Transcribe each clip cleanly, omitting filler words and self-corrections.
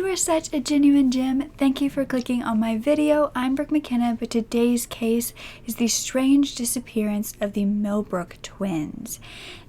You are such a genuine gem. Thank you for clicking on my video. I'm Brooke McKenna, but today's case is the strange disappearance of the Millbrook twins.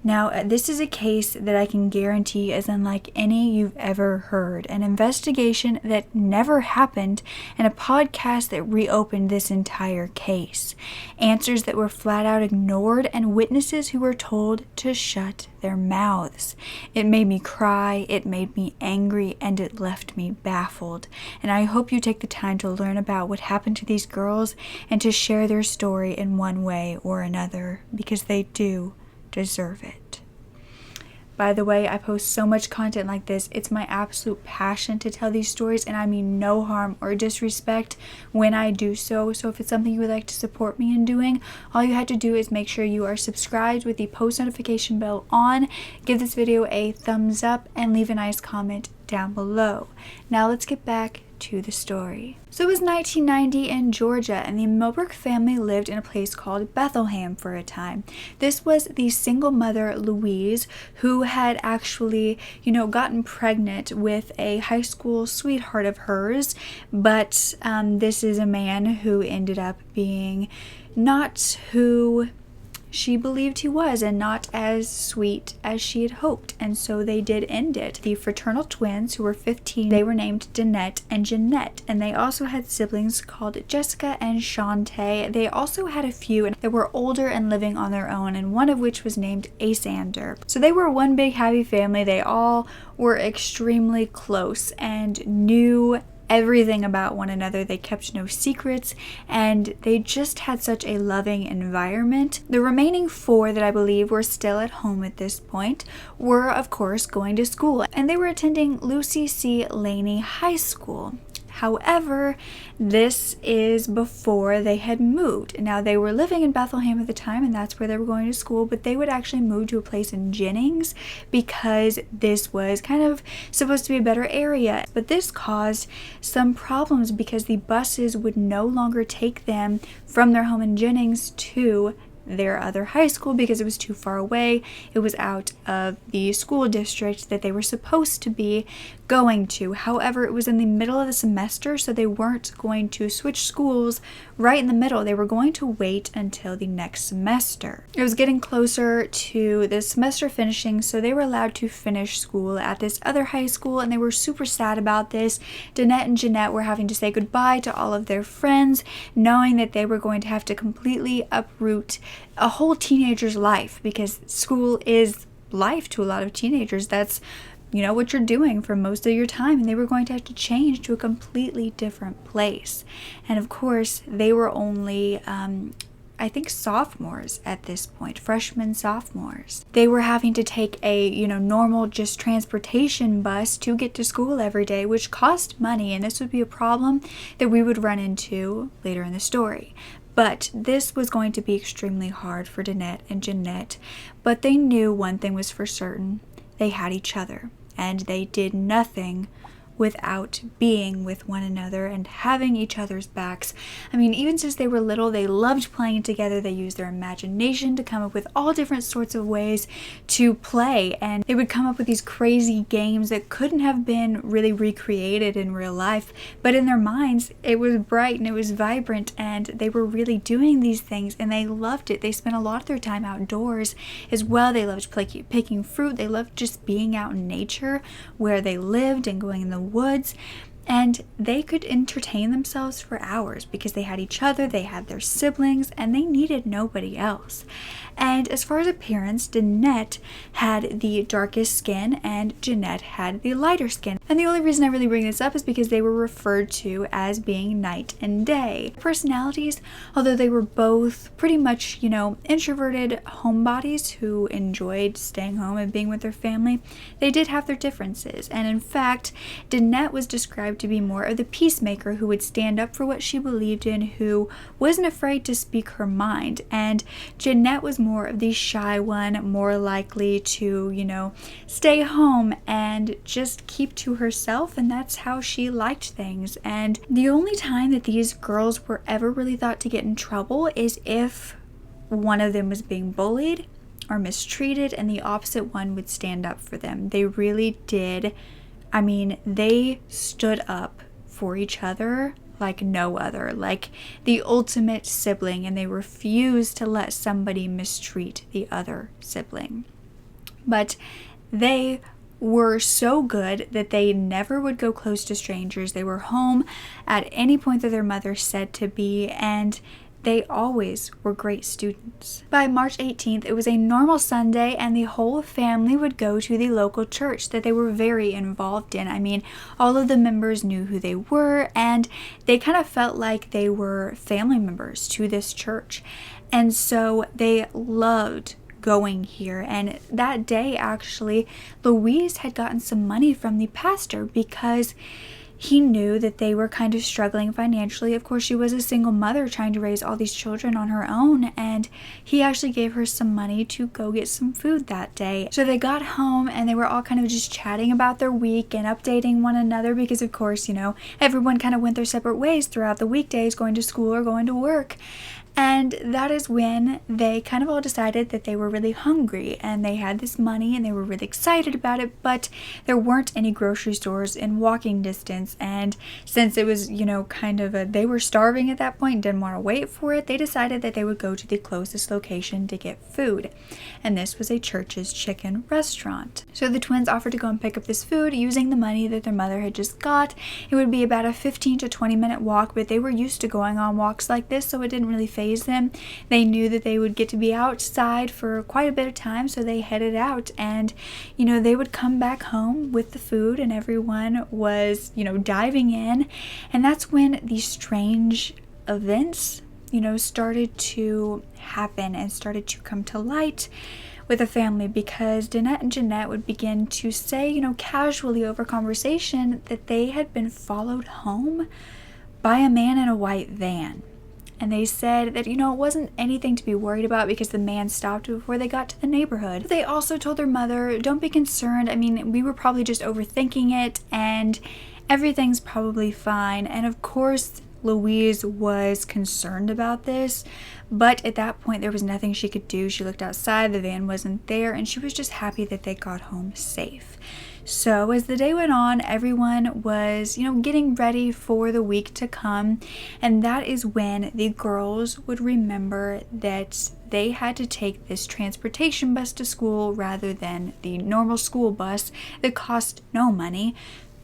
Now, this is a case that I can guarantee is unlike any you've ever heard. An investigation that never happened and a podcast that reopened this entire case. Answers that were flat out ignored and witnesses who were told to shut their mouths. It made me cry, it made me angry, and it left me baffled. And I hope you take the time to learn about what happened to these girls and to share their story in one way or another, because they do deserve it. By the way, I post so much content like this. It's my absolute passion to tell these stories, and I mean no harm or disrespect when I do so. So if it's something you would like to support me in doing, all you have to do is make sure you are subscribed with the post notification bell on, give this video a thumbs up, and leave a nice comment down below. Now let's get back to the story. So it was 1990 in Georgia, and the Millbrook family lived in a place called Bethlehem for a time. This was the single mother, Louise, who had actually, gotten pregnant with a high school sweetheart of hers, but this is a man who ended up being not who she believed he was, and not as sweet as she had hoped, and so they did end it. The fraternal twins, who were 15, they were named Dannette and Jeannette, and they also had siblings called Jessica and Shantae. They also had a few that were older and living on their own, and one of which was named Asander. So they were one big happy family. They all were extremely close and knew everything about one another. They kept no secrets, and they just had such a loving environment. The remaining four that I believe were still at home at this point were, of course, going to school, and they were attending Lucy C. Laney High School. However, this is before they had moved. Now, they were living in Bethlehem at the time, and that's where they were going to school, but they would actually move to a place in Jennings because this was kind of supposed to be a better area. But this caused some problems because the buses would no longer take them from their home in Jennings to their other high school because it was too far away. It was out of the school district that they were supposed to be going to. However, it was in the middle of the semester, so they weren't going to switch schools right in the middle. They were going to wait until the next semester. It was getting closer to the semester finishing, so they were allowed to finish school at this other high school, and they were super sad about this. Dannette and Jeannette were having to say goodbye to all of their friends, knowing that they were going to have to completely uproot a whole teenager's life, because school is life to a lot of teenagers. That's what you're doing for most of your time, and they were going to have to change to a completely different place. And of course, they were only I think sophomores at this point, freshmen, sophomores. They were having to take a, normal just transportation bus to get to school every day, which cost money, and this would be a problem that we would run into later in the story. But this was going to be extremely hard for Dannette and Jeannette, but they knew one thing was for certain: they had each other, and they did nothing without being with one another and having each other's backs. I mean, even since they were little, they loved playing together. They used their imagination to come up with all different sorts of ways to play, and they would come up with these crazy games that couldn't have been really recreated in real life, but in their minds it was bright and it was vibrant, and they were really doing these things, and they loved it. They spent a lot of their time outdoors as well. They loved picking fruit. They loved just being out in nature where they lived and going in the woods, and they could entertain themselves for hours because they had each other, they had their siblings, and they needed nobody else. And as far as appearance, Dannette had the darkest skin and Jeannette had the lighter skin. And the only reason I really bring this up is because they were referred to as being night and day. Personalities, although they were both pretty much, introverted homebodies who enjoyed staying home and being with their family, they did have their differences. And in fact, Dannette was described to be more of the peacemaker who would stand up for what she believed in, who wasn't afraid to speak her mind. And Jeannette was more of the shy one, more likely to, stay home and just keep to herself, and that's how she liked things. And the only time that these girls were ever really thought to get in trouble is if one of them was being bullied or mistreated and the opposite one would stand up for them. They really did I mean, they stood up for each other like no other, like the ultimate sibling, and they refused to let somebody mistreat the other sibling. But they were so good that they never would go close to strangers. They were home at any point that their mother said to be, and they always were great students. By March 18th, it was a normal Sunday, and the whole family would go to the local church that they were very involved in. I mean, all of the members knew who they were, and they kind of felt like they were family members to this church. And so they loved going here. And that day, actually, Louise had gotten some money from the pastor because he knew that they were kind of struggling financially. Of course, she was a single mother trying to raise all these children on her own, and he actually gave her some money to go get some food that day. So they got home and they were all kind of just chatting about their week and updating one another because, of course, you know, everyone kind of went their separate ways throughout the weekdays, going to school or going to work. And that is when they kind of all decided that they were really hungry, and they had this money and they were really excited about it, but there weren't any grocery stores in walking distance. And since it was, you know, kind of they were starving at that point and didn't want to wait for it, they decided that they would go to the closest location to get food. And this was a Church's Chicken restaurant. So the twins offered to go and pick up this food using the money that their mother had just got. It would be about a 15 to 20 minute walk, but they were used to going on walks like this, so it didn't really faze them. They knew that they would get to be outside for quite a bit of time, so they headed out, and you know, they would come back home with the food and everyone was, you know, diving in. And that's when these strange events, you know, started to happen and started to come to light with the family, because Dannette and Jeannette would begin to say, you know, casually over conversation, that they had been followed home by a man in a white van. And they said that, you know, it wasn't anything to be worried about because the man stopped before they got to the neighborhood. They also told their mother, don't be concerned. I mean, we were probably just overthinking it and everything's probably fine. And of course, Louise was concerned about this, but at that point there was nothing she could do. She looked outside, the van wasn't there, and she was just happy that they got home safe. So as the day went on, everyone was, you know, getting ready for the week to come, and that is when the girls would remember that they had to take this transportation bus to school rather than the normal school bus that cost no money.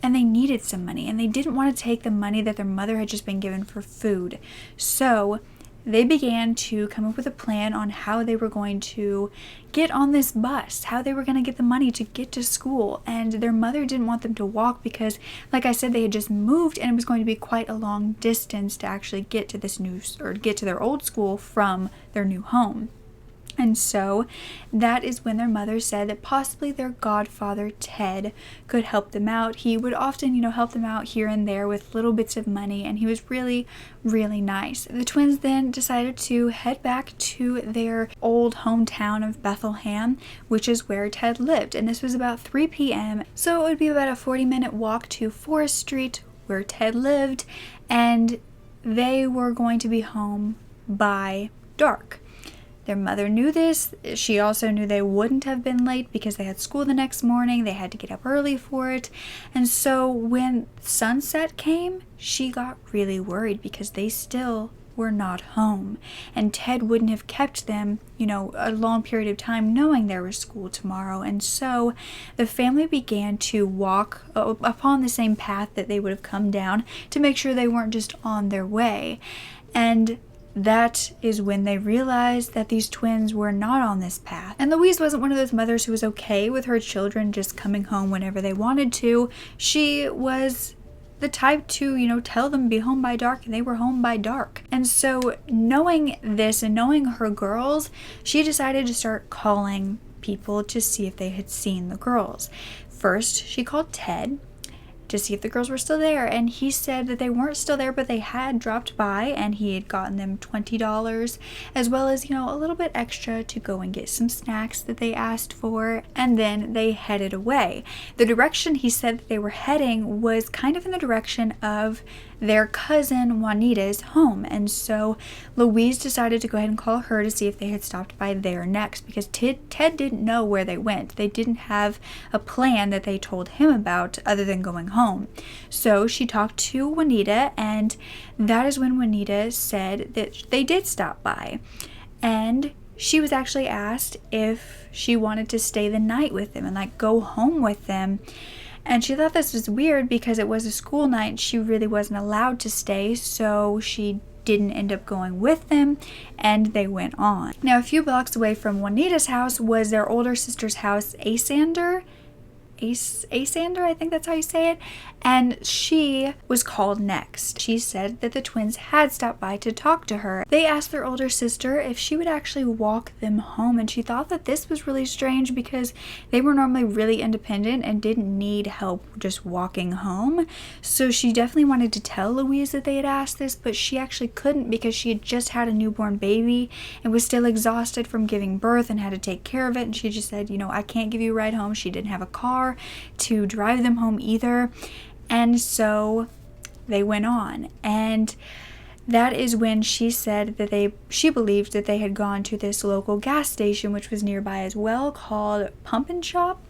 And they needed some money, and they didn't want to take the money that their mother had just been given for food. So they began to come up with a plan on how they were going to get on this bus, how they were going to get the money to get to school. And their mother didn't want them to walk because, like I said, they had just moved and it was going to be quite a long distance to actually get to this new, or get to their old school from their new home. And so that is when their mother said that possibly their godfather, Ted, could help them out. He would often, you know, help them out here and there with little bits of money, and he was really, really nice. The twins then decided to head back to their old hometown of Bethlehem, which is where Ted lived, and this was about 3 p.m. So it would be about a 40-minute walk to Forest Street, where Ted lived, and they were going to be home by dark. Their mother knew this. She also knew they wouldn't have been late because they had school the next morning. They had to get up early for it. And so when sunset came, she got really worried because they still were not home. And Ted wouldn't have kept them, you know, a long period of time knowing there was school tomorrow. And so the family began to walk upon the same path that they would have come down to make sure they weren't just on their way. And that is when they realized that these twins were not on this path. And Louise wasn't one of those mothers who was okay with her children just coming home whenever they wanted to. She was the type to, you know, tell them be home by dark, and they were home by dark. And so knowing this and knowing her girls, she decided to start calling people to see if they had seen the girls. First, she called Ted to see if the girls were still there, and he said that they weren't still there, but they had dropped by and he had gotten them $20 as well as, you know, a little bit extra to go and get some snacks that they asked for, and then they headed away. The direction he said that they were heading was kind of in the direction of their cousin Juanita's home. And so Louise decided to go ahead and call her to see if they had stopped by there next, because Ted didn't know where they went. They didn't have a plan that they told him about other than going home. So she talked to Juanita, and that is when Juanita said that they did stop by. And she was actually asked if she wanted to stay the night with them and like go home with them. And she thought this was weird because it was a school night and she really wasn't allowed to stay, so she didn't end up going with them, and they went on. Now, a few blocks away from Juanita's house was their older sister's house, Asander, I think that's how you say it, and she was called next. She said that the twins had stopped by to talk to her. They asked their older sister if she would actually walk them home, and she thought that this was really strange because they were normally really independent and didn't need help just walking home. So she definitely wanted to tell Louise that they had asked this, but she actually couldn't because she had just had a newborn baby and was still exhausted from giving birth and had to take care of it, and she just said, I can't give you a ride home. She didn't have a car to drive them home either. And so they went on, and that is when she said that she believed that they had gone to this local gas station, which was nearby as well, called Pump and Shop.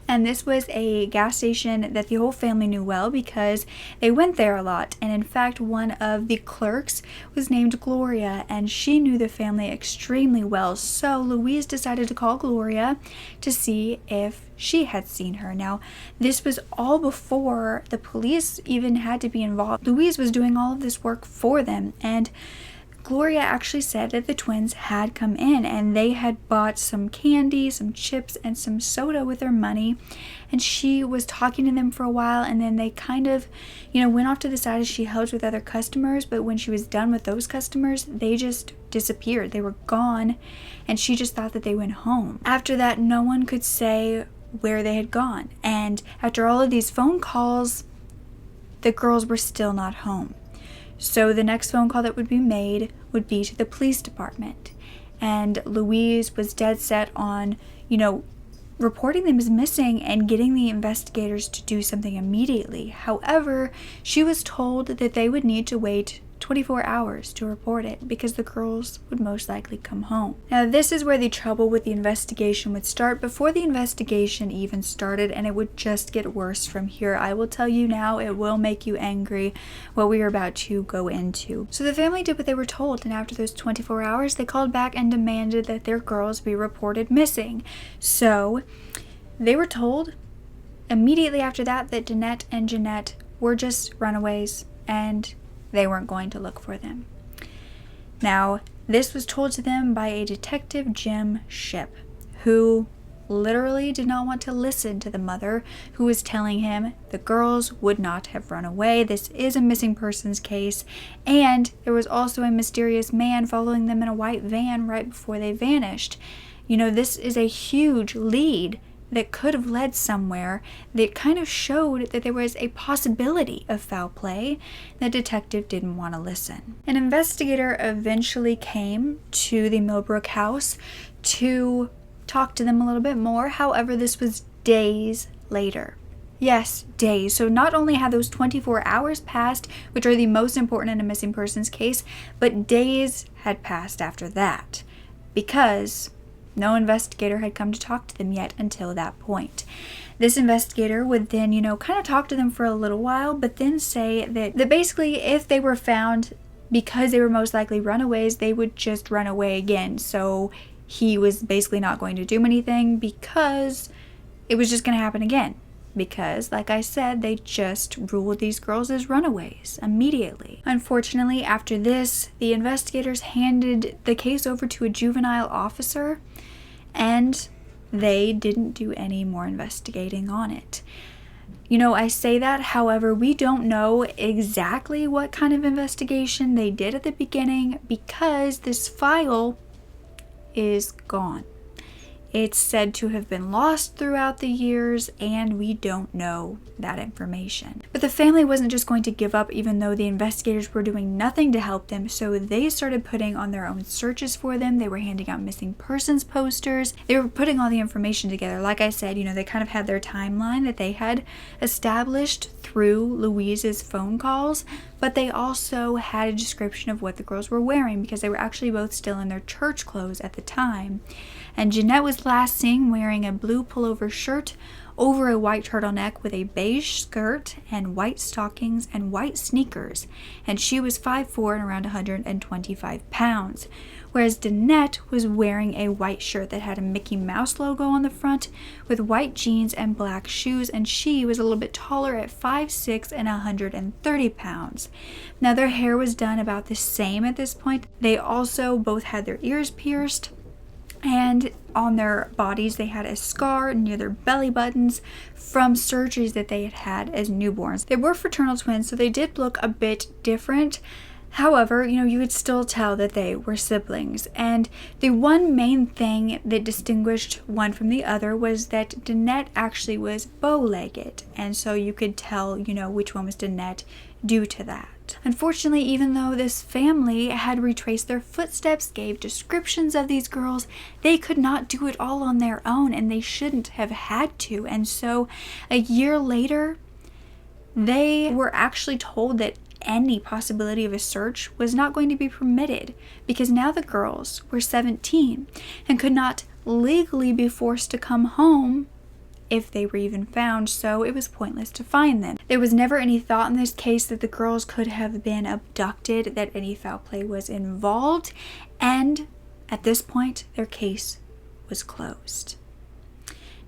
And this was a gas station that the whole family knew well because they went there a lot. And in fact, one of the clerks was named Gloria, and she knew the family extremely well. So Louise decided to call Gloria to see if she had seen her. Now, this was all before the police even had to be involved. Louise was doing all of this work for them, and Gloria actually said that the twins had come in and they had bought some candy, some chips, and some soda with their money. And she was talking to them for a while, and then they kind of, went off to the side as she helped with other customers. But when she was done with those customers, they just disappeared. They were gone, and she just thought that they went home. After that, no one could say where they had gone. And after all of these phone calls, the girls were still not home. So the next phone call that would be made would be to the police department. And Louise was dead set on, reporting them as missing and getting the investigators to do something immediately. However, she was told that they would need to wait 24 hours to report it because the girls would most likely come home. Now, this is where the trouble with the investigation would start before the investigation even started, and it would just get worse from here. I will tell you now, it will make you angry what we are about to go into. So the family did what they were told, and after those 24 hours, they called back and demanded that their girls be reported missing. So they were told immediately after that Dannette and Jeannette were just runaways, and they weren't going to look for them. Now, this was told to them by a detective, Jim Shipp, who literally did not want to listen to the mother who was telling him the girls would not have run away. This is a missing persons case, and there was also a mysterious man following them in a white van right before they vanished. This is a huge lead that could have led somewhere that kind of showed that there was a possibility of foul play. The detective didn't want to listen. An investigator eventually came to the Millbrook house to talk to them a little bit more. However, this was days later. Yes, days. So not only had those 24 hours passed, which are the most important in a missing persons case, but days had passed after that because no investigator had come to talk to them yet until that point. This investigator would then, kind of talk to them for a little while, but then say that basically if they were found because they were most likely runaways, they would just run away again. So he was basically not going to do anything because it was just going to happen again. Because, like I said, they just ruled these girls as runaways immediately. Unfortunately, after this, the investigators handed the case over to a juvenile officer, and they didn't do any more investigating on it. I say that, however, we don't know exactly what kind of investigation they did at the beginning because this file is gone. It's said to have been lost throughout the years, and we don't know that information. But the family wasn't just going to give up, even though the investigators were doing nothing to help them, so they started putting on their own searches for them. They were handing out missing persons posters. They were putting all the information together. Like I said, they kind of had their timeline that they had established through Louise's phone calls, but they also had a description of what the girls were wearing because they were actually both still in their church clothes at the time. And Jeannette was last seen wearing a blue pullover shirt over a white turtleneck with a beige skirt and white stockings and white sneakers, and she was 5'4" and around 125 pounds. Whereas Dannette was wearing a white shirt that had a Mickey Mouse logo on the front with white jeans and black shoes, and she was a little bit taller at 5'6" and 130 pounds. Now their hair was done about the same at this point. They also both had their ears pierced, and on their bodies they had a scar near their belly buttons from surgeries that they had had as newborns. They were fraternal twins, so they did look a bit different. However, you could still tell that they were siblings. And the one main thing that distinguished one from the other was that Dannette actually was bow-legged. And so you could tell, which one was Dannette due to that. Unfortunately, even though this family had retraced their footsteps, gave descriptions of these girls, they could not do it all on their own, and they shouldn't have had to. And so a year later, they were actually told that any possibility of a search was not going to be permitted because now the girls were 17 and could not legally be forced to come home if they were even found, so it was pointless to find them. There was never any thought in this case that the girls could have been abducted, that any foul play was involved, and at this point their case was closed.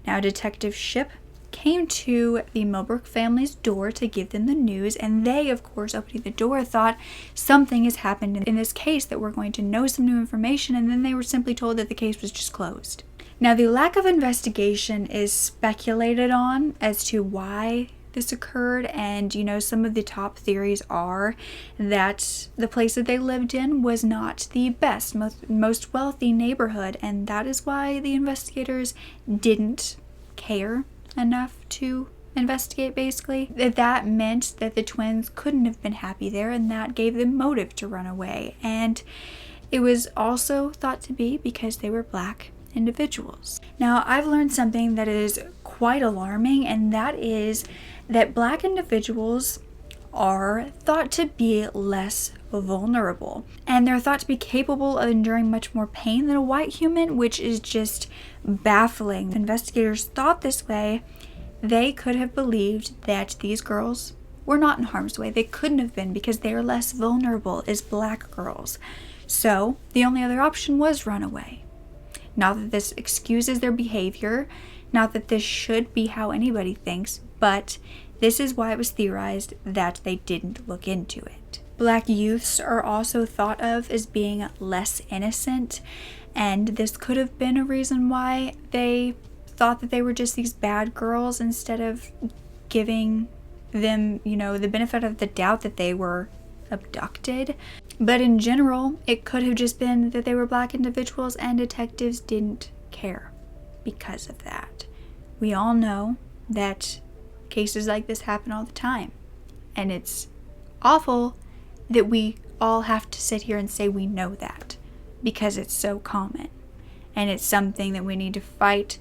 Now Detective Shipp came to the Millbrook family's door to give them the news, and they, of course, opening the door, thought something has happened in this case, that we're going to know some new information, and then they were simply told that the case was just closed. Now, the lack of investigation is speculated on as to why this occurred, and some of the top theories are that the place that they lived in was not the best, most wealthy neighborhood, and that is why the investigators didn't care enough to investigate. Basically, that meant that the twins couldn't have been happy there, and that gave them motive to run away. And it was also thought to be because they were black individuals. Now, I've learned something that is quite alarming, and that is that black individuals are thought to be less vulnerable, and they're thought to be capable of enduring much more pain than a white human, which is just baffling. Investigators thought this way. They could have believed that these girls were not in harm's way. They couldn't have been because they are less vulnerable as black girls. So the only other option was run away. Not that this excuses their behavior, not that this should be how anybody thinks, but this is why it was theorized that they didn't look into it. Black youths are also thought of as being less innocent, and this could have been a reason why they thought that they were just these bad girls instead of giving them, the benefit of the doubt that they were abducted. But in general, it could have just been that they were black individuals and detectives didn't care because of that. We all know that cases like this happen all the time, and it's awful that we all have to sit here and say we know that because it's so common, and it's something that we need to fight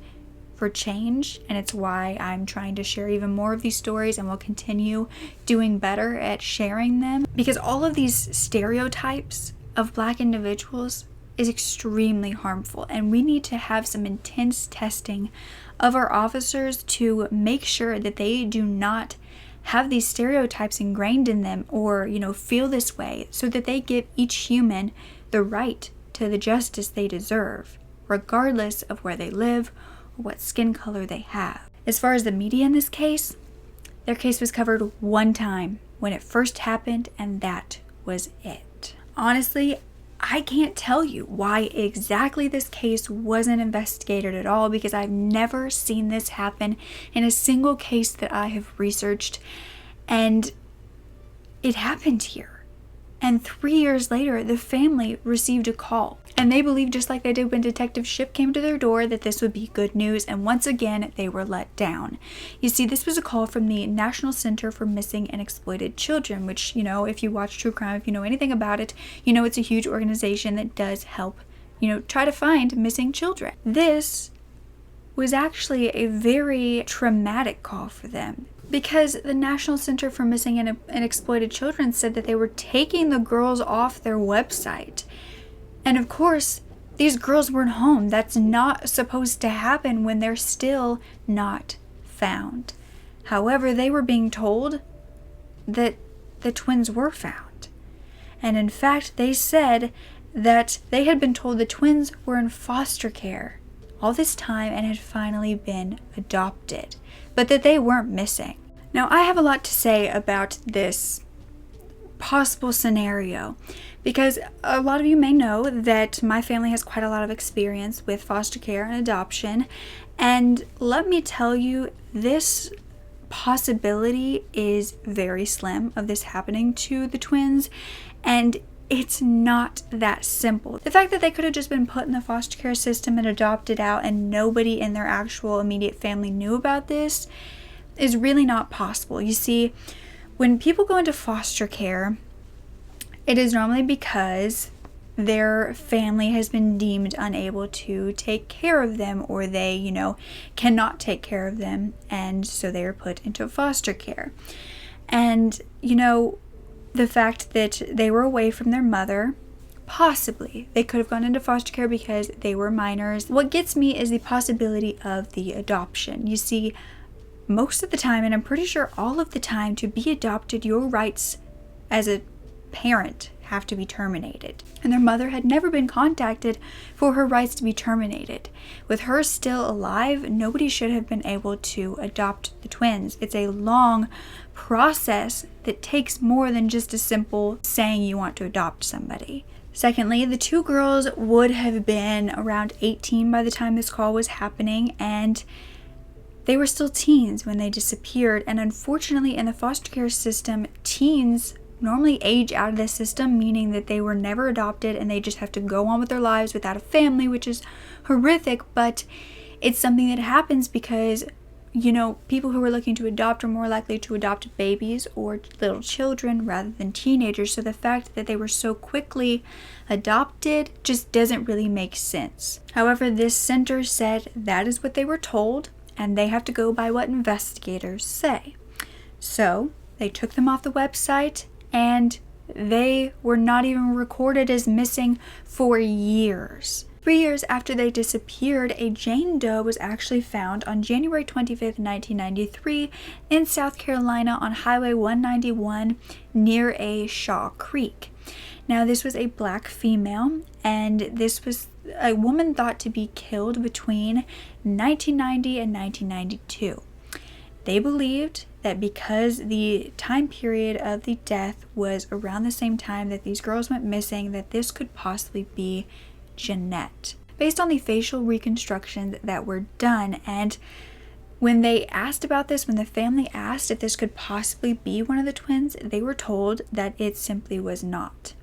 for change, and it's why I'm trying to share even more of these stories, and will continue doing better at sharing them, because all of these stereotypes of black individuals is extremely harmful, and we need to have some intense testing of our officers to make sure that they do not have these stereotypes ingrained in them or feel this way, so that they give each human the right to the justice they deserve, regardless of where they live or what skin color they have. As far as the media in this case, their case was covered one time when it first happened, and that was it. Honestly, I can't tell you why exactly this case wasn't investigated at all, because I've never seen this happen in a single case that I have researched, and it happened here. And 3 years later, the family received a call And they believed, just like they did when Detective Shipp came to their door, that this would be good news, and once again, they were let down. You see, this was a call from the National Center for Missing and Exploited Children, which, you know, if you watch true crime, if you know anything about it, you know it's a huge organization that does help, you know, try to find missing children. This was actually a very traumatic call for them, because the National Center for Missing and Exploited Children said that they were taking the girls off their website. And of course, these girls weren't home. That's not supposed to happen when they're still not found. However, they were being told that the twins were found. And in fact, they said that they had been told the twins were in foster care all this time and had finally been adopted, but that they weren't missing. Now, I have a lot to say about this possible scenario, because a lot of you may know that my family has quite a lot of experience with foster care and adoption, and let me tell you, this possibility is very slim of this happening to the twins, and it's not that simple. The fact that they could have just been put in the foster care system and adopted out and nobody in their actual immediate family knew about this is really not possible. You see, when people go into foster care, it is normally because their family has been deemed unable to take care of them, or they, you know, cannot take care of them, and so they are put into foster care. And, you know, the fact that they were away from their mother, possibly they could have gone into foster care because they were minors. What gets me is the possibility of the adoption. You see, most of the time, and I'm pretty sure all of the time, to be adopted, your rights as a parent have to be terminated. And their mother had never been contacted for her rights to be terminated. With her still alive, nobody should have been able to adopt the twins. It's a long process that takes more than just a simple saying you want to adopt somebody. Secondly, the two girls would have been around 18 by the time this call was happening, and they were still teens when they disappeared. And unfortunately, in the foster care system, teens normally age out of the system, meaning that they were never adopted and they just have to go on with their lives without a family, which is horrific, but it's something that happens because, you know, people who are looking to adopt are more likely to adopt babies or little children rather than teenagers. So the fact that they were so quickly adopted just doesn't really make sense. However, this center said that is what they were told, and they have to go by what investigators say. So they took them off the website, and they were not even recorded as missing for years. 3 years after they disappeared, a Jane Doe was actually found on January 25th, 1993 in South Carolina on Highway 191 near a Shaw Creek. Now, this was a black female, and this was a woman thought to be killed between 1990 and 1992. They believed that because the time period of the death was around the same time that these girls went missing, that this could possibly be Jeannette, based on the facial reconstructions that were done. And when they asked about this, when the family asked if this could possibly be one of the twins, they were told that it simply was not.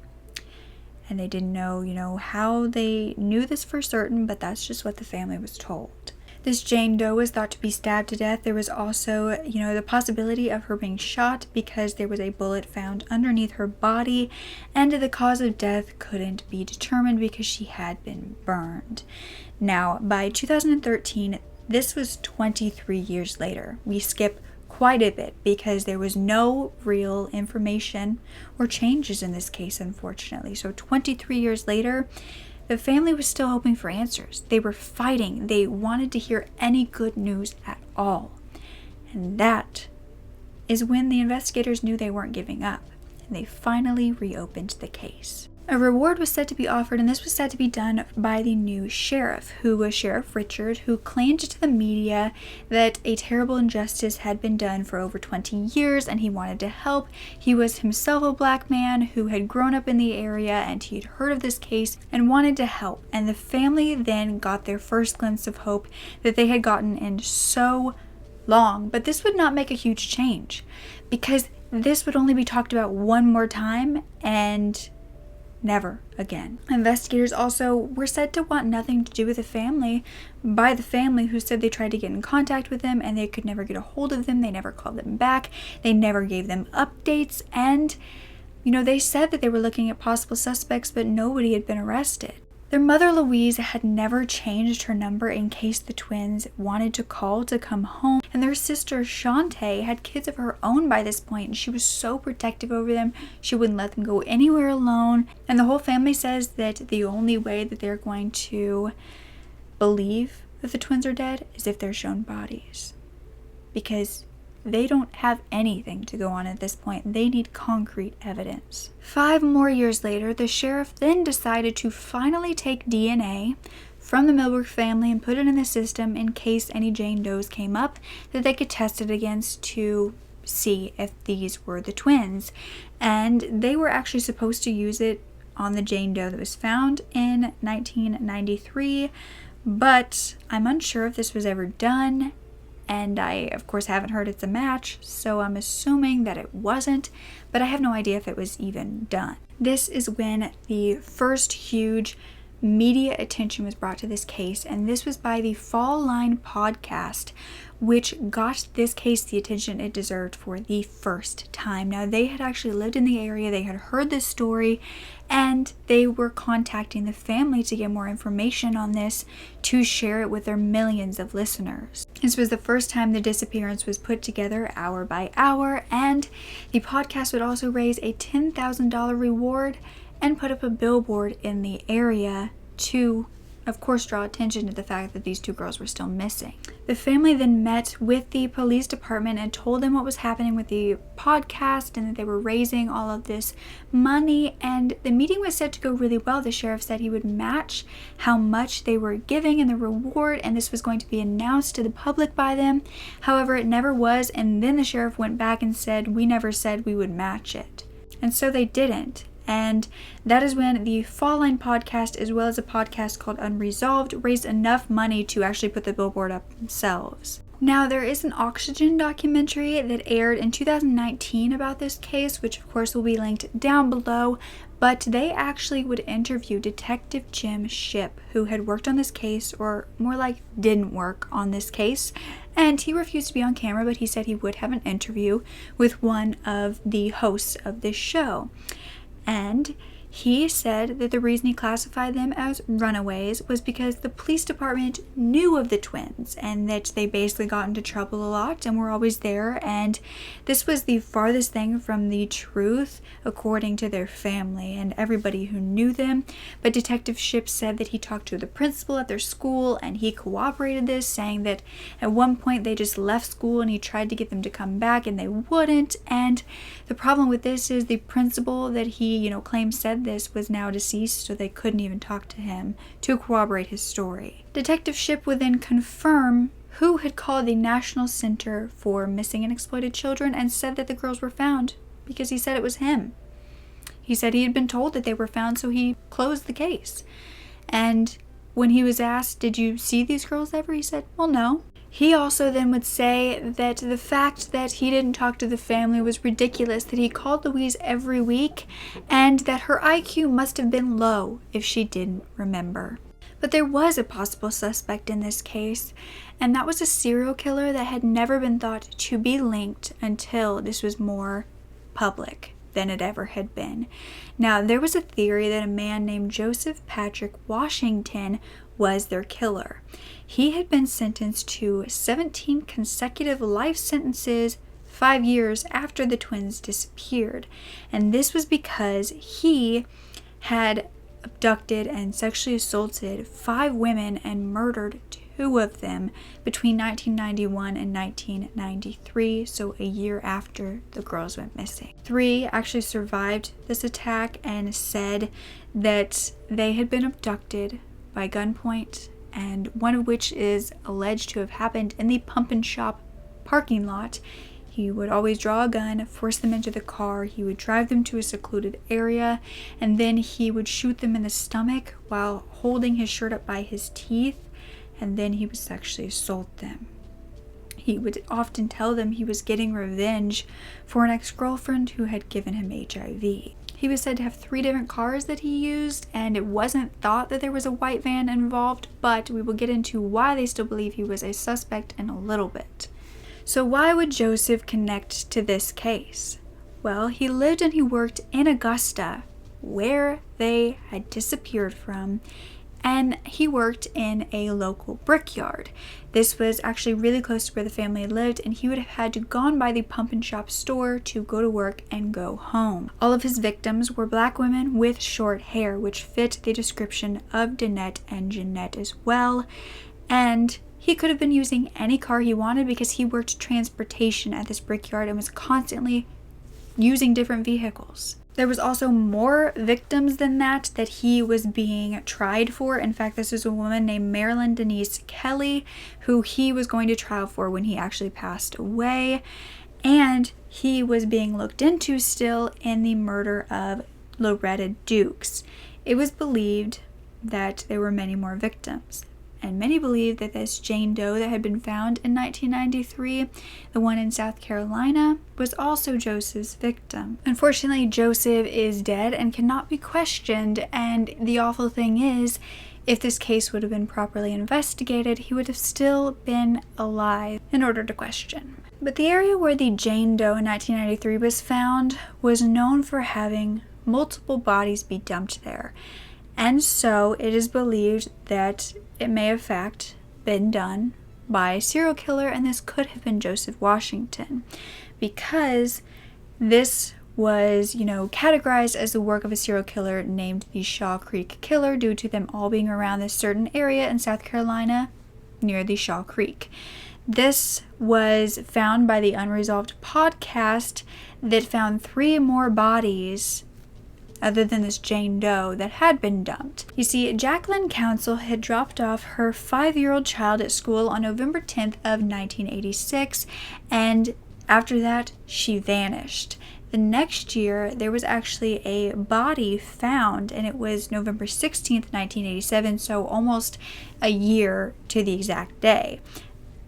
And they didn't know, you know, how they knew this for certain, but that's just what the family was told. This Jane Doe was thought to be stabbed to death. There was also, you know, the possibility of her being shot because there was a bullet found underneath her body, and the cause of death couldn't be determined because she had been burned. Now, by 2013, this was 23 years later. We skip quite a bit because there was no real information or changes in this case, unfortunately. So 23 years later, the family was still hoping for answers. They were fighting. They wanted to hear any good news at all. And that is when the investigators knew they weren't giving up, and they finally reopened the case. A reward was said to be offered, and this was said to be done by the new sheriff, who was Sheriff Richard, who claimed to the media that a terrible injustice had been done for over 20 years and he wanted to help. He was himself a black man who had grown up in the area, and he had heard of this case and wanted to help. And the family then got their first glimpse of hope that they had gotten in so long. But this would not make a huge change, because this would only be talked about one more time, and never again. Investigators also were said to want nothing to do with the family who said they tried to get in contact with them and they could never get a hold of them. They never called them back. They never gave them updates. And, they said that they were looking at possible suspects, but nobody had been arrested. Their mother, Louise, had never changed her number in case the twins wanted to call to come home. And their sister, Shantae, had kids of her own by this point, and she was so protective over them. She wouldn't let them go anywhere alone. And the whole family says that the only way that they're going to believe that the twins are dead is if they're shown bodies. Because they don't have anything to go on at this point. They need concrete evidence. 5 more years later, the sheriff then decided to finally take DNA from the Millbrook family and put it in the system in case any Jane Does came up that they could test it against to see if these were the twins. And they were actually supposed to use it on the Jane Doe that was found in 1993, but I'm unsure if this was ever done. And I, of course, haven't heard it's a match, so I'm assuming that it wasn't, but I have no idea if it was even done. This is when the first huge media attention was brought to this case, and this was by the Fall Line podcast, which got this case the attention it deserved for the first time. Now, they had actually lived in the area, they had heard this story, and they were contacting the family to get more information on this to share it with their millions of listeners. This was the first time the disappearance was put together hour by hour, and the podcast would also raise a $10,000 reward and put up a billboard in the area to, of course, draw attention to the fact that these 2 girls were still missing. The family then met with the police department and told them what was happening with the podcast and that they were raising all of this money, and the meeting was said to go really well. The sheriff said he would match how much they were giving in the reward, and this was going to be announced to the public by them. However, it never was, and then the sheriff went back and said, "We never said we would match it." And so they didn't. And that is when the Fall Line podcast, as well as a podcast called Unresolved, raised enough money to actually put the billboard up themselves. Now, there is an Oxygen documentary that aired in 2019 about this case, which of course will be linked down below, but they actually would interview Detective Jim Shipp, who had worked on this case, or more like didn't work on this case, and he refused to be on camera, but he said he would have an interview with one of the hosts of this show. And he said that the reason he classified them as runaways was because the police department knew of the twins and that they basically got into trouble a lot and were always there, and this was the farthest thing from the truth according to their family and everybody who knew them. But Detective Shipp said that he talked to the principal at their school and he corroborated this, saying that at one point they just left school and he tried to get them to come back and they wouldn't. And the problem with this is the principal that he claimed said this was now deceased, so they couldn't even talk to him to corroborate his story. Detective Shipp would then confirm who had called the National Center for Missing and Exploited Children and said that the girls were found, because he said it was him. He said he had been told that they were found, so he closed the case. And when he was asked, "Did you see these girls ever?" he said, "Well, no." He also then would say that the fact that he didn't talk to the family was ridiculous, that he called Louise every week, and that her IQ must have been low if she didn't remember. But there was a possible suspect in this case, and that was a serial killer that had never been thought to be linked until this was more public than it ever had been. Now, there was a theory that a man named Joseph Patrick Washington was their killer. He had been sentenced to 17 consecutive life sentences 5 years after the twins disappeared. And this was because he had abducted and sexually assaulted 5 women and murdered 2 of them between 1991 and 1993, so a year after the girls went missing. 3 actually survived this attack and said that they had been abducted by gunpoint, and one of which is alleged to have happened in the Pump and Shop parking lot. He would always draw a gun, force them into the car, he would drive them to a secluded area, and then he would shoot them in the stomach while holding his shirt up by his teeth, and then he would sexually assault them. He would often tell them he was getting revenge for an ex-girlfriend who had given him HIV. He was said to have 3 different cars that he used, and it wasn't thought that there was a white van involved, but we will get into why they still believe he was a suspect in a little bit. So why would Joseph connect to this case? Well, he lived and he worked in Augusta, where they had disappeared from, and he worked in a local brickyard. This was actually really close to where the family lived, and he would have had to gone by the pump and shop store to go to work and go home. All of his victims were black women with short hair, which fit the description of Dannette and Jeannette as well. And he could have been using any car he wanted because he worked transportation at this brickyard and was constantly using different vehicles. There was also more victims than that he was being tried for. In fact, this was a woman named Marilyn Denise Kelly, who he was going to trial for when he actually passed away. And he was being looked into still in the murder of Loretta Dukes. It was believed that there were many more victims. And many believe that this Jane Doe that had been found in 1993, the one in South Carolina, was also Joseph's victim. Unfortunately, Joseph is dead and cannot be questioned, and the awful thing is, if this case would have been properly investigated, he would have still been alive in order to question. But the area where the Jane Doe in 1993 was found was known for having multiple bodies be dumped there. And so it is believed that it may have in fact been done by a serial killer, and this could have been Joseph Washington, because this was, categorized as the work of a serial killer named the Shaw Creek Killer due to them all being around this certain area in South Carolina near the Shaw Creek. This was found by the Unresolved podcast that found 3 more bodies other than this Jane Doe that had been dumped. You see, Jacqueline Council had dropped off her 5-year-old child at school on November 10th of 1986, and after that, she vanished. The next year, there was actually a body found, and it was November 16th, 1987, so almost a year to the exact day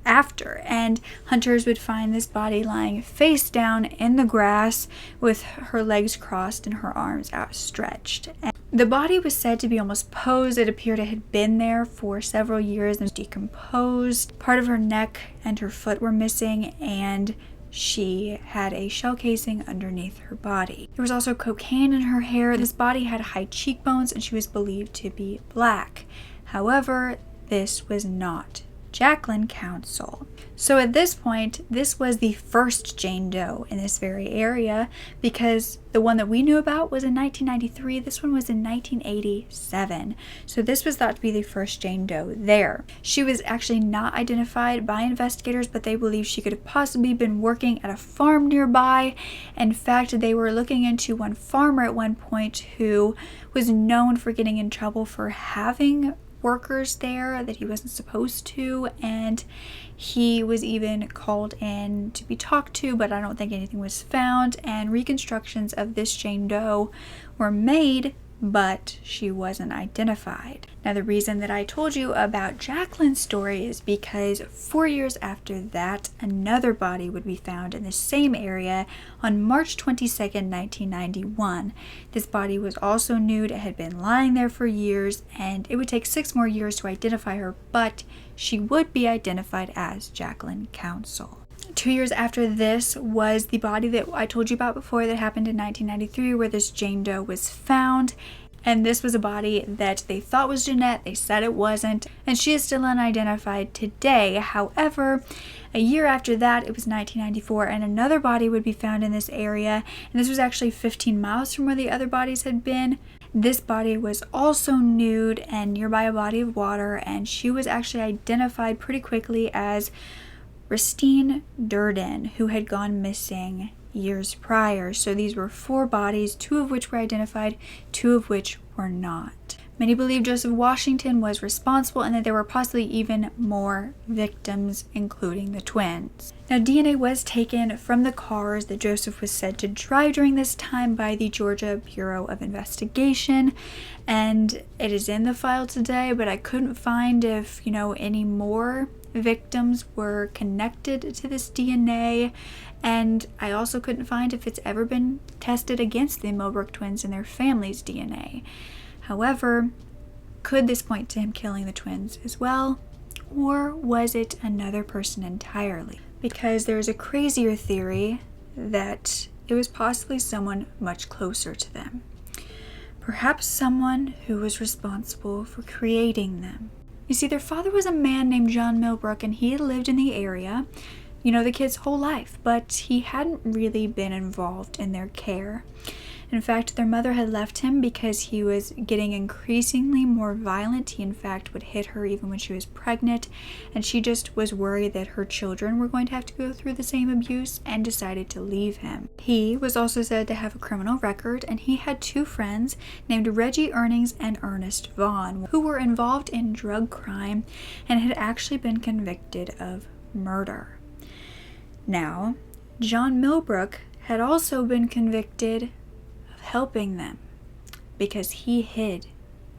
after, and hunters would find this body lying face down in the grass with her legs crossed and her arms outstretched. And the body was said to be almost posed. It appeared it had been there for several years and was decomposed. Part of her neck and her foot were missing, and she had a shell casing underneath her body. There was also cocaine in her hair. This body had high cheekbones, and she was believed to be black. However, this was not Jacqueline Council. So at this point, this was the first Jane Doe in this very area, because the one that we knew about was in 1993. This one was in 1987. So this was thought to be the first Jane Doe there. She was actually not identified by investigators, but they believe she could have possibly been working at a farm nearby. In fact, they were looking into one farmer at one point who was known for getting in trouble for having workers there that he wasn't supposed to, and he was even called in to be talked to, but I don't think anything was found, and reconstructions of this Jane Doe were made, but she wasn't identified. Now, the reason that I told you about Jacqueline's story is because 4 years after that, another body would be found in the same area on March 22nd, 1991. This body was also nude. It had been lying there for years, and it would take 6 more years to identify her, but she would be identified as Jacqueline Council. 2 years after this was the body that I told you about before that happened in 1993, where this Jane Doe was found. And this was a body that they thought was Jeannette. They said it wasn't, and she is still unidentified today. However, a year after that, it was 1994, and another body would be found in this area, and this was actually 15 miles from where the other bodies had been. This body was also nude and nearby a body of water, and she was actually identified pretty quickly as Christine Durden, who had gone missing years prior. So these were 4 bodies, 2 of which were identified, 2 of which were not. Many believe Joseph Washington was responsible and that there were possibly even more victims, including the twins. Now, DNA was taken from the cars that Joseph was said to drive during this time by the Georgia Bureau of Investigation, and it is in the file today, but I couldn't find if, any more victims were connected to this DNA, And I also couldn't find if it's ever been tested against the Millbrook twins and their family's DNA. However, could this point to him killing the twins as well? Or was it another person entirely? Because there's a crazier theory that it was possibly someone much closer to them. Perhaps someone who was responsible for creating them. You see, their father was a man named John Millbrook, and he had lived in the area, the kid's whole life, but he hadn't really been involved in their care. In fact, their mother had left him because he was getting increasingly more violent. He, in fact, would hit her even when she was pregnant, and she just was worried that her children were going to have to go through the same abuse and decided to leave him. He was also said to have a criminal record, and he had two friends named Reggie Earnings and Ernest Vaughn, who were involved in drug crime and had actually been convicted of murder. Now, John Millbrook had also been convicted helping them because he hid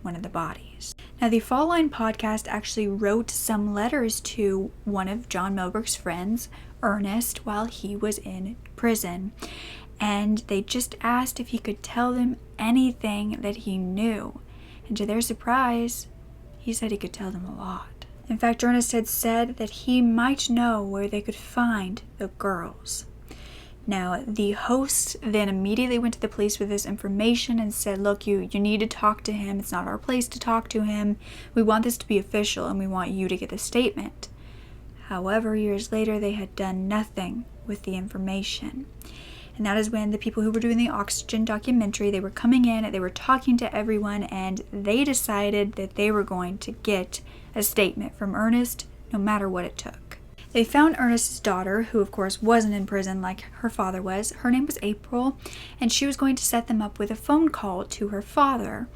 one of the bodies. Now, the Fall Line podcast actually wrote some letters to one of John Millbrook's friends, Ernest, while he was in prison, and they just asked if he could tell them anything that he knew, and to their surprise, he said he could tell them a lot. In fact, Ernest had said that he might know where they could find the girls. Now, the host then immediately went to the police with this information and said, look, you need to talk to him. It's not our place to talk to him. We want this to be official, and we want you to get the statement. However, years later, they had done nothing with the information. And that is when the people who were doing the Oxygen documentary, they were coming in, they were talking to everyone, and they decided that they were going to get a statement from Ernest, no matter what it took. They found Ernest's daughter, who of course wasn't in prison like her father was. Her name was April, and she was going to set them up with a phone call to her father.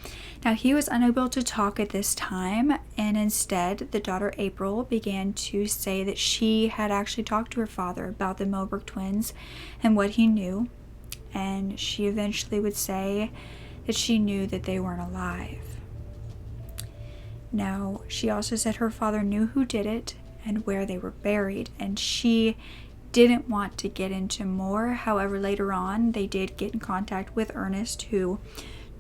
Now, he was unable to talk at this time, and instead the daughter April began to say that she had actually talked to her father about the Millbrook twins and what he knew, and she eventually would say that she knew that they weren't alive. Now, she also said her father knew who did it and where they were buried, and she didn't want to get into more. However, later on, they did get in contact with Ernest, who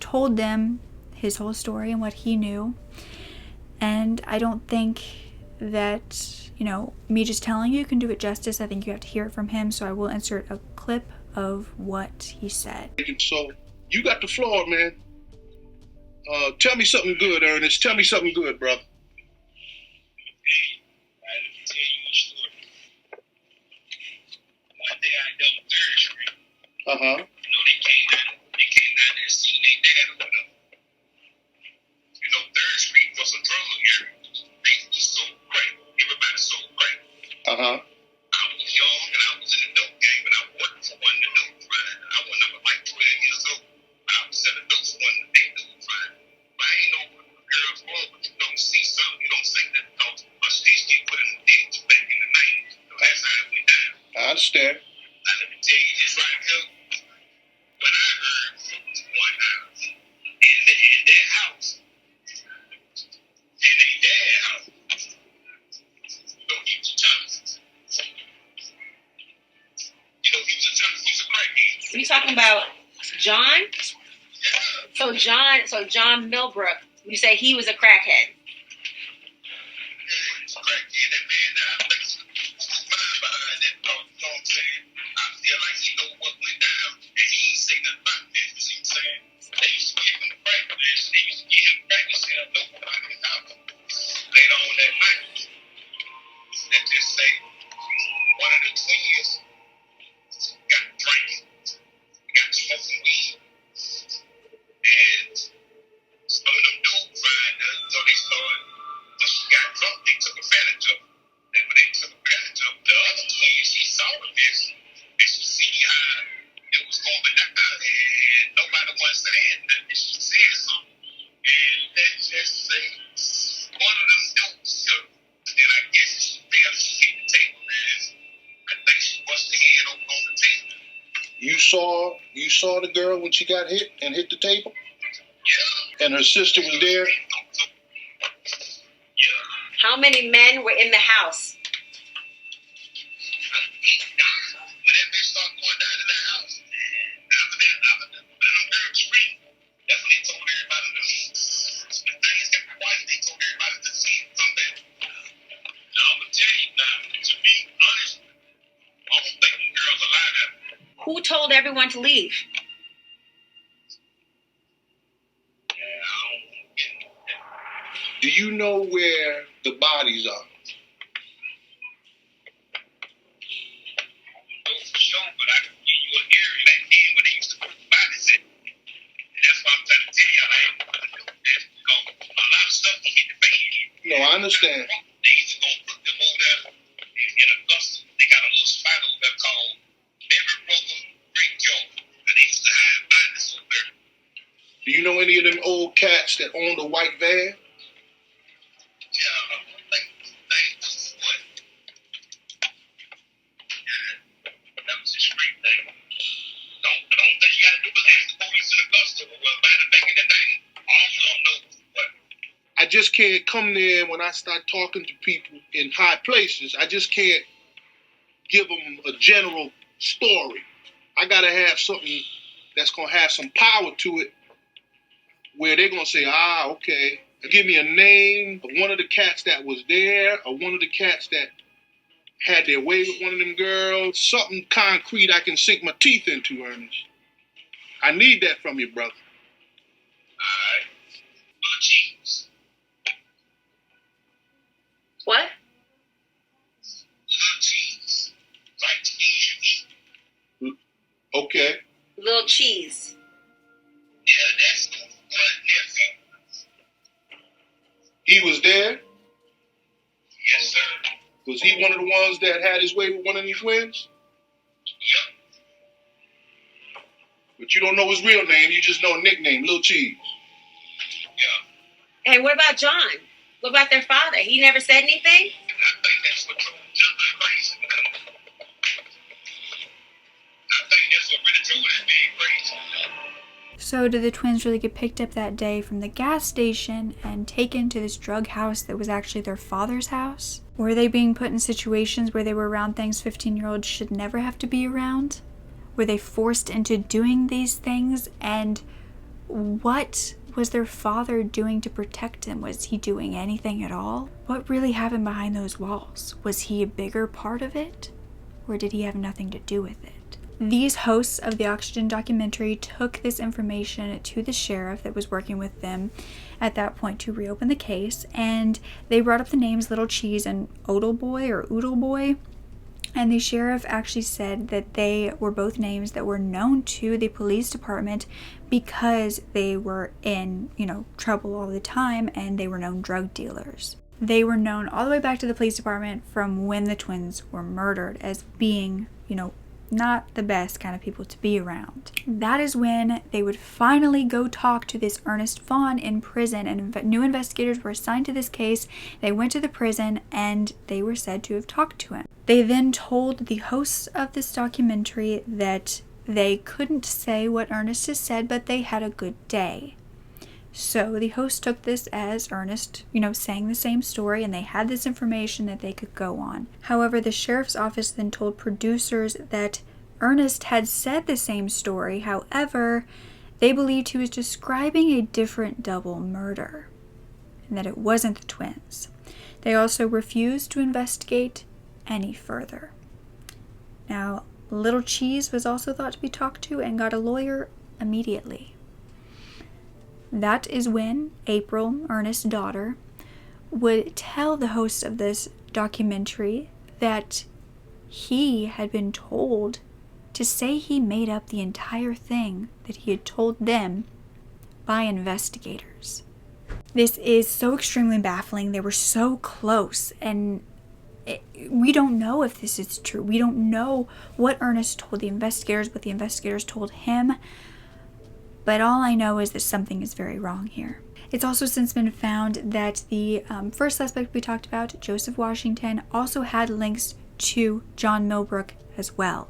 told them his whole story and what he knew. And I don't think that, me just telling you can do it justice. I think you have to hear it from him, so I will insert a clip of what he said. So, you got the floor, man. Tell me something good, Ernest. Tell me something good, brother. They came down there and seen their dad or whatever. Third Street was a drug area. They sold crack. Everybody sold crack. I was young and I was in the dope game, and I worked for one of the dope riders. I was number like 12 years old. I was selling dope for one of the big dope riders. But I ain't know what the girls were, but you don't see something, you don't say that because a stitch get put in the ditch back in the 90s. That's how it went down. I understand. Now let me tell you this right here. When I heard from one house, in their house, in their dad's house, he was a junkie. He was a junkie. He was a crackhead. You talking about John? Yeah. So John Millbrook, you say he was a crackhead. Yeah, he was a crackhead. That man, I think his mind behind that, you know what I'm saying? I feel like he know what went down, and he ain't say nothing about this. You see what I'm saying? They used to give him the practice. They used to give him practice in a dope out of his house. Later on that night, let's just say one of the twins got drinking, got smoking weed, and some of them dudes find her, so they started, when she got drunk, they took advantage of her. And when they took advantage of the other twin, she saw this, and she see how it was going down, and nobody was saying nothing. She said something, and let's just say one of them dudes, and I guess she fell, she hit the table, and I think she busted her head open on the table. You saw the girl when she got hit and hit the table? Yeah. And her sister was there? Yeah. How many men were in the house? When that bitch told everyone to leave? Do you know where the bodies are? Sure, but I can give you an area back then where they used to put bodies in. And that's why I'm trying to tell y'all I ain't gonna do this because a lot of stuff can hit the fan. No, I understand. They used to go put them over there in Augusta. They got a little spot over there called Every Brother Vigil. And they used to hide bodies over there. Do you know any of them old cats that owned a white van? Yeah, like what? That was a street thing. Don't think you gotta do is ask the police in Augusta who was about it back in the day. All you don't know what. I just can't come there when I start talking to people in high places. I just can't give them a general story. I gotta have something that's gonna have some power to it where they're gonna say, okay. Give me a name of one of the cats that was there or one of the cats that had their way with one of them girls. Something concrete I can sink my teeth into, Ernest. I need that from you, brother. Alright. Little cheese. What? Little cheese. Like cheese you eat. Okay. Little cheese. Yeah, that's the nephew. He was there? Yes, sir. Was he one of the ones that had his way with one of these twins? Yep. But you don't know his real name. You just know a nickname, Lil Cheese. Yeah. Hey, what about John? What about their father? He never said anything? And I think that's what drove John crazy. I think that's what really drove that man crazy. So did the twins really get picked up that day from the gas station and taken to this drug house that was actually their father's house? Were they being put in situations where they were around things 15-year-olds should never have to be around? Were they forced into doing these things? And what was their father doing to protect them? Was he doing anything at all? What really happened behind those walls? Was he a bigger part of it? Or did he have nothing to do with it? These hosts of the Oxygen documentary took this information to the sheriff that was working with them at that point to reopen the case, and they brought up the names Little Cheese and Odle Boy or Oodle Boy, and the sheriff actually said that they were both names that were known to the police department because they were in, trouble all the time, and they were known drug dealers. They were known all the way back to the police department from when the twins were murdered as being, not the best kind of people to be around. That is when they would finally go talk to this Ernest Vaughn in prison, and new investigators were assigned to this case. They went to the prison and they were said to have talked to him. They then told the hosts of this documentary that they couldn't say what Ernest has said, but they had a good day. So the host took this as Ernest, saying the same story, and they had this information that they could go on. However, the sheriff's office then told producers that Ernest had said the same story. However, they believed he was describing a different double murder, and that it wasn't the twins. They also refused to investigate any further. Now, Little Cheese was also thought to be talked to and got a lawyer immediately. That is when April, Ernest's daughter, would tell the host of this documentary that he had been told to say he made up the entire thing that he had told them by investigators. This is so extremely baffling. They were so close, and we don't know if this is true. We don't know what Ernest told the investigators, what the investigators told him. But all I know is that something is very wrong here. It's also since been found that the first suspect we talked about, Joseph Washington, also had links to John Millbrook as well.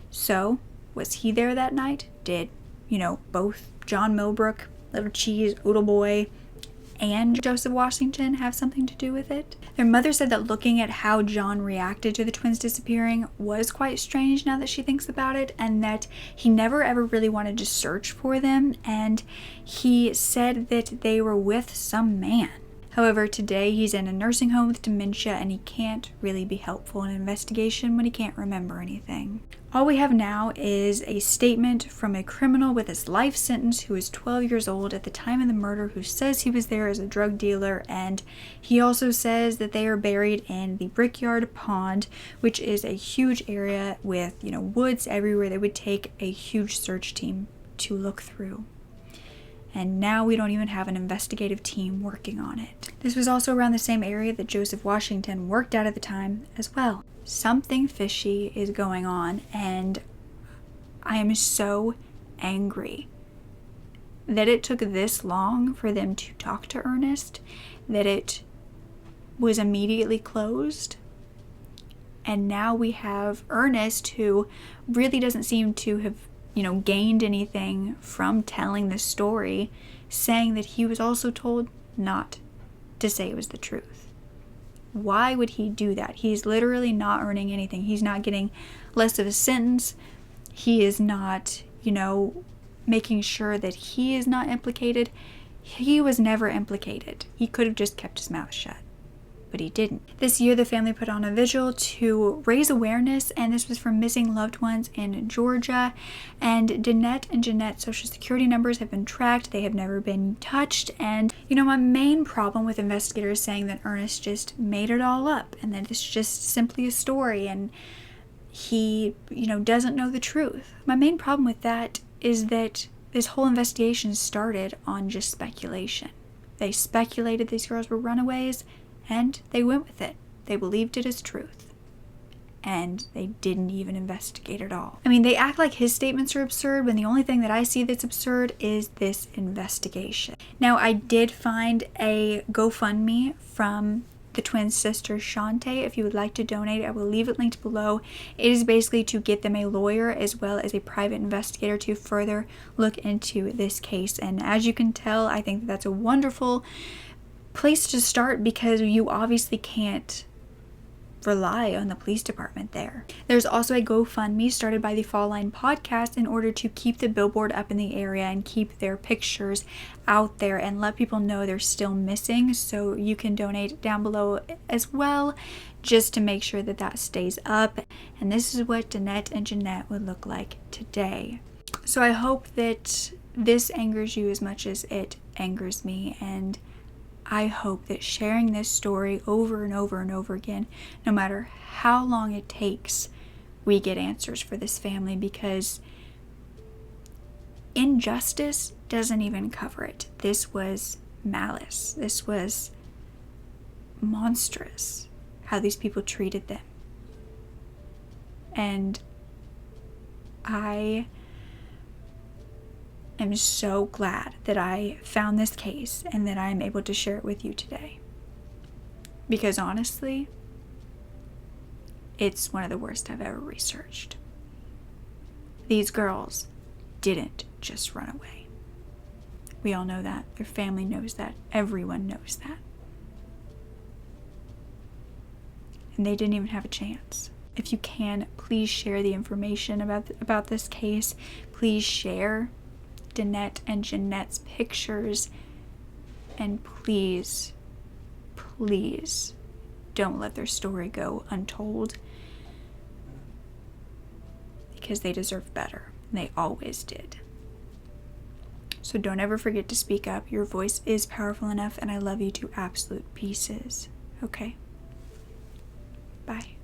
So, was he there that night? Did, both John Millbrook, Little Cheese, Oodle Boy, and Joseph Washington have something to do with it? Their mother said that looking at how John reacted to the twins disappearing was quite strange now that she thinks about it, and that he never ever really wanted to search for them, and he said that they were with some man. However, today he's in a nursing home with dementia and he can't really be helpful in an investigation when he can't remember anything. All we have now is a statement from a criminal with his life sentence who is 12 years old at the time of the murder, who says he was there as a drug dealer, and he also says that they are buried in the Brickyard Pond, which is a huge area with, woods everywhere that would take a huge search team to look through. And now we don't even have an investigative team working on it. This was also around the same area that Joseph Washington worked at the time as well. Something fishy is going on, and I am so angry that it took this long for them to talk to Ernest, that it was immediately closed. And now we have Ernest, who really doesn't seem to have gained anything from telling the story, saying that he was also told not to say it was the truth. Why would he do that? He's literally not earning anything. He's not getting less of a sentence. He is not, making sure that he is not implicated. He was never implicated. He could have just kept his mouth shut, but he didn't. This year, the family put on a vigil to raise awareness, and this was for missing loved ones in Georgia. And Dannette and Jeannette's social security numbers have been tracked. They have never been touched. And, my main problem with investigators saying that Ernest just made it all up and that it's just simply a story and he, doesn't know the truth. My main problem with that is that this whole investigation started on just speculation. They speculated these girls were runaways, and they went with it. They believed it as truth. And they didn't even investigate at all. I mean, they act like his statements are absurd when the only thing that I see that's absurd is this investigation. Now, I did find a GoFundMe from the twin sister Shantae. If you would like to donate, I will leave it linked below. It is basically to get them a lawyer as well as a private investigator to further look into this case. And as you can tell, I think that's a wonderful place to start because you obviously can't rely on the police department there. There's also a GoFundMe started by the Fall Line podcast in order to keep the billboard up in the area and keep their pictures out there and let people know they're still missing. So you can donate down below as well, just to make sure that that stays up. And this is what Dannette and Jeannette would look like today. So I hope that this angers you as much as it angers me, and I hope that sharing this story over and over and over again, no matter how long it takes, we get answers for this family, because injustice doesn't even cover it. This was malice. This was monstrous how these people treated them. And I am so glad that I found this case and that I am able to share it with you today. Because honestly, it's one of the worst I've ever researched. These girls didn't just run away. We all know that. Their family knows that. Everyone knows that. And they didn't even have a chance. If you can, please share the information about this case. Please share Dannette and Jeannette's pictures, and please don't let their story go untold, because they deserve better. They always did. So don't ever forget to speak up. Your voice is powerful enough, and I love you to absolute pieces. Okay? Bye.